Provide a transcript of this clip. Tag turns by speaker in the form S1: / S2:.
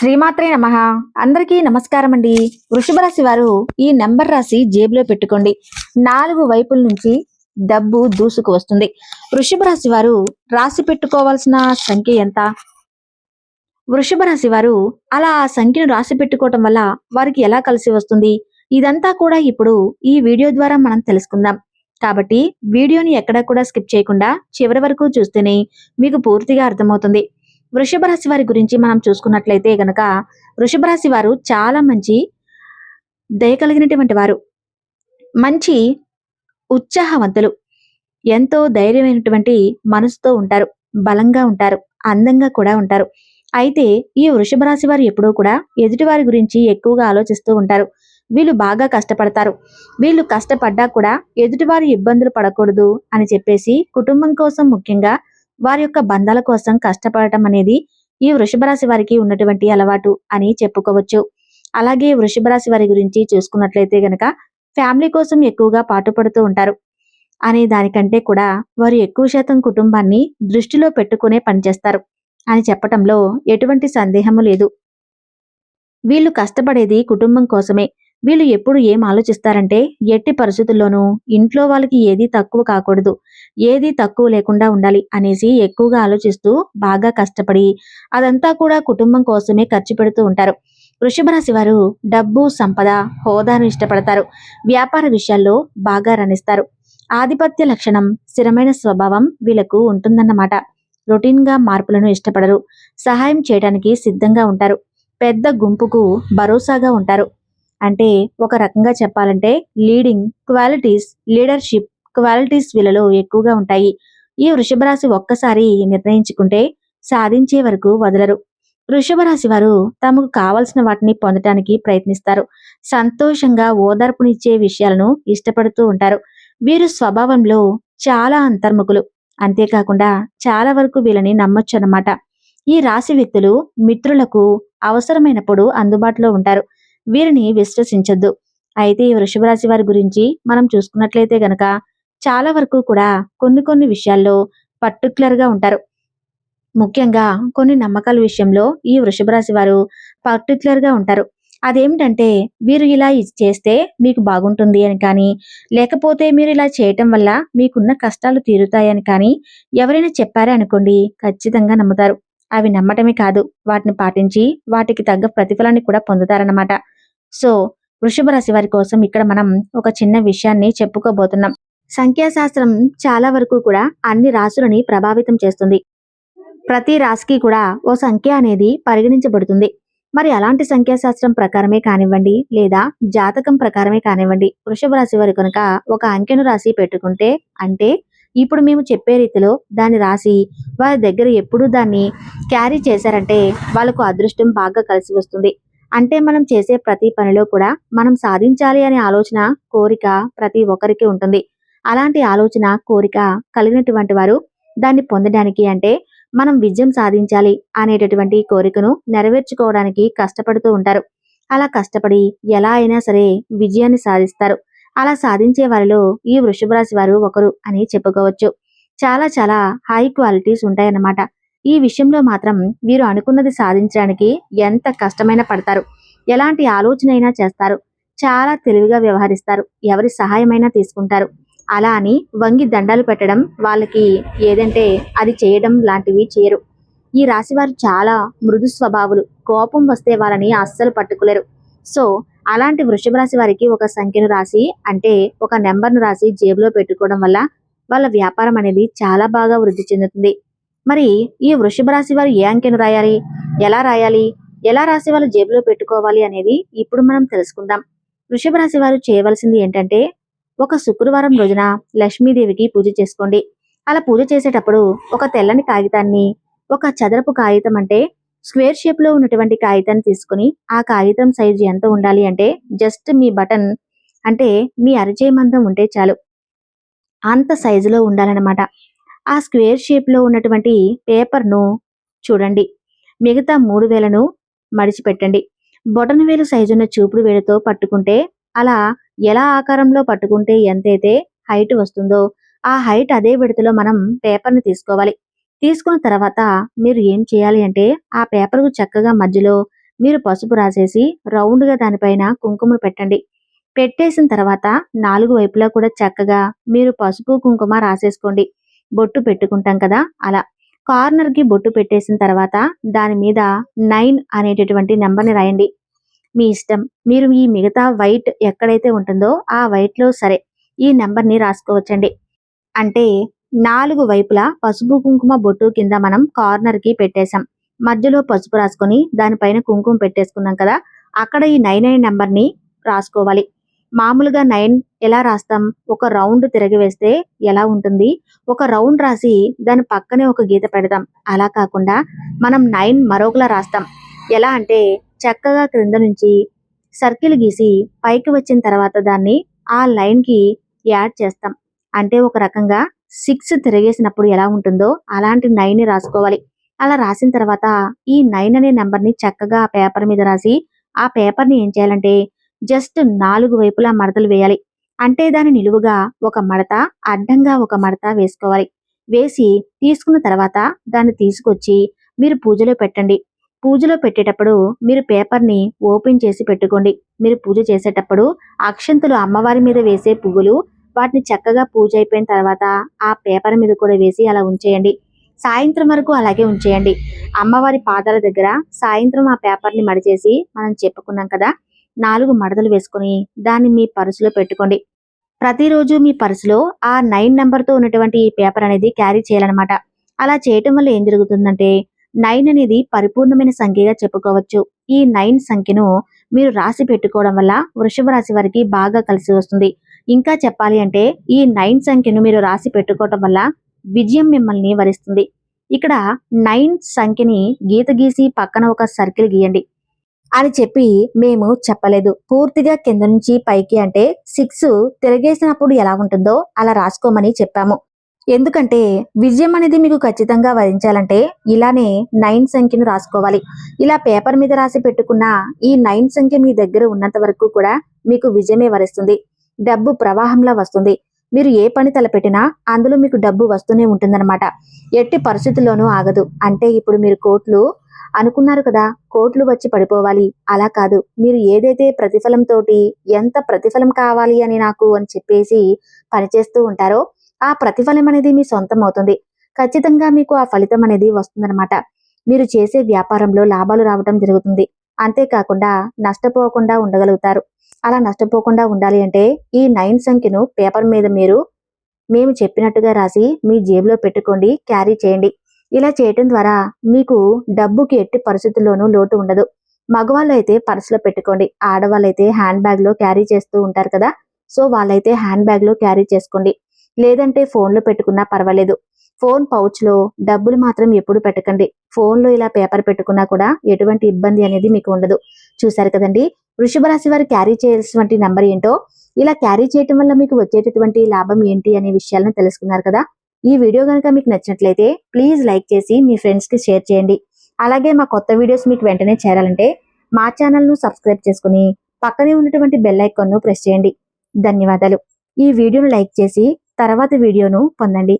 S1: శ్రీమాత్రే నమః. అందరికీ నమస్కారం అండి. వృషభ రాశి వారు ఈ నెంబర్ రాసి జేబులో పెట్టుకోండి. 4 వైపుల నుంచి డబ్బు దూసుకు వస్తుంది. వృషభ రాశి వారు రాసి పెట్టుకోవాల్సిన సంఖ్య ఎంత? వృషభ రాశి వారు అలా ఆ సంఖ్యను రాసి పెట్టుకోవటం వల్ల వారికి ఎలా కలిసి వస్తుంది? ఇదంతా కూడా ఇప్పుడు ఈ వీడియో ద్వారా మనం తెలుసుకుందాం. కాబట్టి వీడియోని ఎక్కడా కూడా స్కిప్ చేయకుండా చివరి వరకు చూస్తేనే మీకు పూర్తిగా అర్థమవుతుంది. వృషభ రాశి వారి గురించి మనం చూసుకున్నట్లయితే గనక వృషభ రాశి వారు చాలా మంచి దయ కలిగినటువంటి వారు, మంచి ఉత్సాహవంతులు, ఎంతో ధైర్యమైనటువంటి మనసుతో ఉంటారు, బలంగా ఉంటారు, అందంగా కూడా ఉంటారు. అయితే ఈ వృషభ రాశి వారు ఎప్పుడూ కూడా ఎదుటివారి గురించి ఎక్కువగా ఆలోచిస్తూ ఉంటారు. వీళ్ళు బాగా కష్టపడతారు. వీళ్ళు కష్టపడ్డా కూడా ఎదుటివారి ఇబ్బందులు పడకూడదు అని చెప్పేసి కుటుంబం కోసం, ముఖ్యంగా వారి యొక్క బంధాల కోసం కష్టపడటం అనేది ఈ వృషభ రాశి వారికి ఉన్నటువంటి అలవాటు అని చెప్పుకోవచ్చు. అలాగే వృషభ రాశి వారి గురించి చూసుకున్నట్లయితే గనక ఫ్యామిలీ కోసం ఎక్కువగా పాటుపడుతూ ఉంటారు. అనే దానికంటే కూడా వారు ఎక్కువ శాతం కుటుంబాన్ని దృష్టిలో పెట్టుకునే పనిచేస్తారు అని చెప్పటంలో ఎటువంటి సందేహము లేదు. వీళ్ళు కష్టపడేది కుటుంబం కోసమే. వీళ్ళు ఎప్పుడు ఏం ఆలోచిస్తారంటే ఎట్టి పరిస్థితుల్లోనూ ఇంట్లో వాళ్ళకి ఏది తక్కువ కాకూడదు, ఏది తక్కువ లేకుండా ఉండాలి అనేసి ఎక్కువగా ఆలోచిస్తూ బాగా కష్టపడి అదంతా కూడా కుటుంబం కోసమే ఖర్చు పెడుతూ ఉంటారు. వృషభ రాశి వారు డబ్బు, సంపద, హోదాను ఇష్టపడతారు. వ్యాపార విషయాల్లో బాగా రాణిస్తారు. ఆధిపత్య లక్షణం, స్థిరమైన స్వభావం వీళ్ళకు ఉంటుందన్నమాట. రొటీన్ గా మార్పులను ఇష్టపడరు. సహాయం చేయడానికి సిద్ధంగా ఉంటారు. పెద్ద గుంపుకు భరోసాగా ఉంటారు. అంటే ఒక రకంగా చెప్పాలంటే లీడర్షిప్ క్వాలిటీస్ వీళ్ళలో ఎక్కువగా ఉంటాయి. ఈ వృషభ రాశి ఒక్కసారి నిర్ణయించుకుంటే సాధించే వరకు వదలరు. వృషభ రాశి వారు తమకు కావలసిన వాటిని పొందటానికి ప్రయత్నిస్తారు. సంతోషంగా ఓదార్పునిచ్చే విషయాలను ఇష్టపడుతూ ఉంటారు. వీరు స్వభావంలో చాలా అంతర్ముఖులు. అంతేకాకుండా చాలా వరకు వీళ్ళని నమ్మొచ్చు అన్నమాట. ఈ రాశి వ్యక్తులు మిత్రులకు అవసరమైనప్పుడు అందుబాటులో ఉంటారు. వీరిని విశ్వసించొద్దు. అయితే ఈ వృషభ రాశి వారి గురించి మనం చూసుకున్నట్లయితే గనక చాలా వరకు కూడా కొన్ని విషయాల్లో పర్టికులర్ గా ఉంటారు. ముఖ్యంగా కొన్ని నమ్మకాల విషయంలో ఈ వృషభ రాశి వారు పర్టికులర్ గా ఉంటారు. అదేమిటంటే వీరు ఇలా ఇది చేస్తే మీకు బాగుంటుంది అని కానీ, లేకపోతే మీరు ఇలా చేయటం వల్ల మీకున్న కష్టాలు తీరుతాయని కానీ ఎవరైనా చెప్పారే అనుకోండి, ఖచ్చితంగా నమ్ముతారు. అవి నమ్మటమే కాదు, వాటిని పాటించి వాటికి తగ్గ ప్రతిఫలాన్ని కూడా పొందుతారన్నమాట. సో వృషభ రాశి వారి కోసం ఇక్కడ మనం ఒక చిన్న విషయాన్ని చెప్పుకోబోతున్నాం. సంఖ్యాశాస్త్రం చాలా వరకు కూడా అన్ని రాశులని ప్రభావితం చేస్తుంది. ప్రతి రాశికి కూడా ఓ సంఖ్య అనేది పరిగణించబడుతుంది. మరి అలాంటి సంఖ్యాశాస్త్రం ప్రకారమే కానివ్వండి, లేదా జాతకం ప్రకారమే కానివ్వండి, వృషభ రాశి వారు కనుక ఒక అంకెను రాసి పెట్టుకుంటే, అంటే ఇప్పుడు మేము చెప్పే రీతిలో దాన్ని రాసి వారి దగ్గర ఎప్పుడూ దాన్ని క్యారీ చేశారంటే వాళ్ళకు అదృష్టం బాగా కలిసి వస్తుంది. అంటే మనం చేసే ప్రతి పనిలో కూడా మనం సాధించాలి అనే ఆలోచన, కోరిక ప్రతి ఒక్కరికి ఉంటుంది. అలాంటి ఆలోచన, కోరిక కలిగినటువంటి వారు దాన్ని పొందడానికి, అంటే మనం విజయం సాధించాలి అనేటటువంటి కోరికను నెరవేర్చుకోవడానికి కష్టపడుతూ ఉంటారు. అలా కష్టపడి ఎలా అయినా సరే విజయాన్ని సాధిస్తారు. అలా సాధించే వారిలో ఈ వృషభ రాశి వారు ఒకరు అని చెప్పుకోవచ్చు. చాలా చాలా హై క్వాలిటీస్ ఉంటాయన్నమాట. ఈ విషయంలో మాత్రం వీరు అనుకున్నది సాధించడానికి ఎంత కష్టమైనా పడతారు. ఎలాంటి ఆలోచన అయినా చేస్తారు. చాలా తెలివిగా వ్యవహరిస్తారు. ఎవరి సహాయమైనా తీసుకుంటారు. అలా అని వంగి దండాలు పెట్టడం, వాళ్ళకి ఏదంటే అది చేయడం లాంటివి చేయరు. ఈ రాశివారు చాలా మృదు స్వభావులు. కోపం వస్తే వాళ్ళని అస్సలు పట్టుకోలేరు. సో అలాంటి వృషభ రాశి వారికి ఒక సంఖ్యను రాసి, అంటే ఒక నెంబర్ను రాసి జేబులో పెట్టుకోవడం వల్ల వాళ్ళ వ్యాపారం అనేది చాలా బాగా వృద్ధి చెందుతుంది. మరి ఈ వృషభ రాశి వారు ఏ అంకెను రాయాలి, ఎలా రాయాలి, ఎలా రాసి వాళ్ళు జేబులో పెట్టుకోవాలి అనేది ఇప్పుడు మనం తెలుసుకుందాం. వృషభ రాశి వారు చేయవలసింది ఏంటంటే, ఒక శుక్రవారం రోజున లక్ష్మీదేవికి పూజ చేసుకోండి. అలా పూజ చేసేటప్పుడు ఒక తెల్లని కాగితాన్ని, ఒక చదరపు కాగితం, అంటే స్క్వేర్ షేప్ లో ఉన్నటువంటి కాగితాన్ని తీసుకుని, ఆ కాగితం సైజు ఎంత ఉండాలి అంటే జస్ట్ మీ బటన్, అంటే మీ అరచేయి మందం ఉంటే చాలు, అంత సైజులో ఉండాలన్నమాట. ఆ స్క్వేర్ షేప్ లో ఉన్నటువంటి పేపర్ను చూడండి. మిగతా 3 వేలను మడిచిపెట్టండి. బొటన వేలు సైజున్న చూపుడు వేలుతో పట్టుకుంటే, అలా ఎలా ఆకారంలో పట్టుకుంటే ఎంతైతే హైట్ వస్తుందో ఆ హైట్ అదే విడతలో మనం పేపర్ని తీసుకోవాలి. తీసుకున్న తర్వాత మీరు ఏం చేయాలి అంటే, ఆ పేపర్కు చక్కగా మధ్యలో మీరు పసుపు రాసేసి రౌండ్గా దానిపైన కుంకుమ పెట్టండి. పెట్టేసిన తర్వాత 4 వైపులా కూడా చక్కగా మీరు పసుపు కుంకుమ రాసేసుకోండి. బొట్టు పెట్టుకుంటాం కదా అలా. కార్నర్‌కి బొట్టు పెట్టేసిన తర్వాత దాని మీద 9 అనేటటువంటి నంబర్‌ని రాయండి. మీ ఇష్టం. మీరు ఈ మిగతా వైట్ ఎక్కడైతే ఉంటుందో ఆ వైట్‌లో సరే ఈ నంబర్‌ని రాసుకోవచ్చండి. అంటే 4 వైపులా పసుపు కుంకుమ బొట్టు కింద మనం కార్నర్‌కి పెట్టేశాం. మధ్యలో పసుపు రాసుకొని దానిపైన కుంకుమ పెట్టేసుకున్నాం కదా! అక్కడ ఈ 9 అనే నంబర్‌ని రాసుకోవాలి. మామూలుగా 9 ఎలా రాస్తాం? ఒక రౌండ్ తిరగవేస్తే ఎలా ఉంటుంది? ఒక రౌండ్ రాసి దాని పక్కనే ఒక గీత పెడతాం. అలా కాకుండా మనం 9 మరొకలా రాస్తాం. ఎలా అంటే చక్కగా క్రింద నుంచి సర్కిల్ గీసి పైకి వచ్చిన తర్వాత దాన్ని ఆ లైన్‌కి యాడ్ చేస్తాం. అంటే ఒక రకంగా 6 తిరిగేసినప్పుడు ఎలా ఉంటుందో అలాంటి 9ని రాసుకోవాలి. అలా రాసిన తర్వాత ఈ 9 అనే నంబర్‌ని చక్కగా ఆ పేపర్ మీద రాసి ఆ పేపర్‌ని ఏం చేయాలంటే జస్ట్ 4 వైపులా మడతలు వేయాలి. అంటే దాని నిలువుగా ఒక మడత, అడ్డంగా ఒక మడత వేసుకోవాలి. వేసి తీసుకున్న తర్వాత దాన్ని తీసుకొచ్చి మీరు పూజలో పెట్టండి. పూజలో పెట్టేటప్పుడు మీరు పేపర్‌ని ఓపెన్ చేసి పెట్టుకోండి. మీరు పూజ చేసేటప్పుడు అక్షంతలు అమ్మవారి మీద వేసే పువ్వులు వాటిని చక్కగా పూజ అయిపోయిన తర్వాత ఆ పేపర్ మీద కూడా వేసి అలా ఉంచేయండి. సాయంత్రం వరకు అలాగే ఉంచేయండి. అమ్మవారి పాదాల దగ్గర సాయంత్రం ఆ పేపర్‌ని మడిచేసి మనం చెప్పుకున్నాం కదా! 4 మడతలు వేసుకొని దాన్ని మీ పర్సులో పెట్టుకోండి. ప్రతిరోజు మీ పర్సులో ఆ 9 నంబర్‌తో ఉన్నటువంటి ఈ పేపర్ అనేది క్యారీ చేయాలన్నమాట. అలా చేయటం వల్ల ఏం జరుగుతుందంటే 9 అనేది పరిపూర్ణమైన సంఖ్యగా చెప్పుకోవచ్చు. ఈ 9 సంఖ్యను మీరు రాసి పెట్టుకోవడం వల్ల వృషభ రాశి వారికి బాగా కలిసి వస్తుంది. ఇంకా చెప్పాలి అంటే ఈ 9 సంఖ్యను మీరు రాసి పెట్టుకోవటం వల్ల విజయం మిమ్మల్ని వరిస్తుంది. ఇక్కడ 9 సంఖ్యని గీత గీసి పక్కన ఒక సర్కిల్ గీయండి అని చెప్పి మేము చెప్పలేదు. పూర్తిగా కింద నుంచి పైకి అంటే 6 తిరగేసినప్పుడు ఎలా ఉంటుందో అలా రాసుకోమని చెప్పాము. ఎందుకంటే విజయం అనేది మీకు ఖచ్చితంగా వరించాలంటే ఇలానే 9 సంఖ్యను రాసుకోవాలి. ఇలా పేపర్ మీద రాసి పెట్టుకున్న ఈ 9 సంఖ్య మీ దగ్గర ఉన్నంత వరకు కూడా మీకు విజయమే వరిస్తుంది. డబ్బు ప్రవాహంలా వస్తుంది. మీరు ఏ పని తలపెట్టినా అందులో మీకు డబ్బు వస్తూనే ఉంటుందన్నమాట. ఎట్టి పరిస్థితుల్లోనూ ఆగదు. అంటే ఇప్పుడు మీరు కోట్లు అనుకున్నారు కదా, కోట్లు వచ్చి పడిపోవాలి అలా కాదు. మీరు ఏదైతే ప్రతిఫలంతోటి ఎంత ప్రతిఫలం కావాలి అని నాకు అని చెప్పేసి పనిచేస్తూ ఉంటారో ఆ ప్రతిఫలం అనేది మీ సొంతం అవుతుంది. ఖచ్చితంగా మీకు ఆ ఫలితం అనేది వస్తుందన్నమాట. మీరు చేసే వ్యాపారంలో లాభాలు రావటం జరుగుతుంది. అంతేకాకుండా నష్టపోకుండా ఉండగలుగుతారు. అలా నష్టపోకుండా ఉండాలి అంటే ఈ 9 సంఖ్యను పేపర్ మీద మేము చెప్పినట్టుగా రాసి మీ జేబులో పెట్టుకోండి, క్యారీ చేయండి. ఇలా చేయటం ద్వారా మీకు డబ్బుకి ఎట్టి పరిస్థితుల్లోనూ లోటు ఉండదు. మగవాళ్ళు అయితే పర్సులో పెట్టుకోండి. ఆడవాళ్ళైతే హ్యాండ్ బ్యాగ్ లో క్యారీ చేస్తూ ఉంటారు కదా, సో వాళ్ళైతే హ్యాండ్ బ్యాగ్ లో క్యారీ చేసుకోండి. లేదంటే ఫోన్లో పెట్టుకున్నా పర్వాలేదు. ఫోన్ పౌచ్ లో డబ్బులు మాత్రం ఎప్పుడు పెట్టకండి. ఫోన్లో ఇలా పేపర్ పెట్టుకున్నా కూడా ఎటువంటి ఇబ్బంది అనేది మీకు ఉండదు. చూశారు కదండి, వృషభ రాశి వారు క్యారీ చేయాల్సినటువంటి నంబర్ ఏంటో. ఇలా క్యారీ చేయటం వల్ల మీకు వచ్చేటటువంటి లాభం ఏంటి అనే విషయాలను తెలుసుకున్నారు కదా. ఈ వీడియో కనుక మీకు నచ్చినట్లయితే ప్లీజ్ లైక్ చేసి మీ ఫ్రెండ్స్ కి షేర్ చేయండి. అలాగే మా కొత్త వీడియోస్ మీకు వెంటనే చేరాలంటే మా ఛానల్ ను సబ్స్క్రైబ్ చేసుకుని పక్కనే ఉన్నటువంటి బెల్ ఐకాన్ ను ప్రెస్ చేయండి. ధన్యవాదాలు. ఈ వీడియోను లైక్ చేసి తర్వాత వీడియోను పొందండి.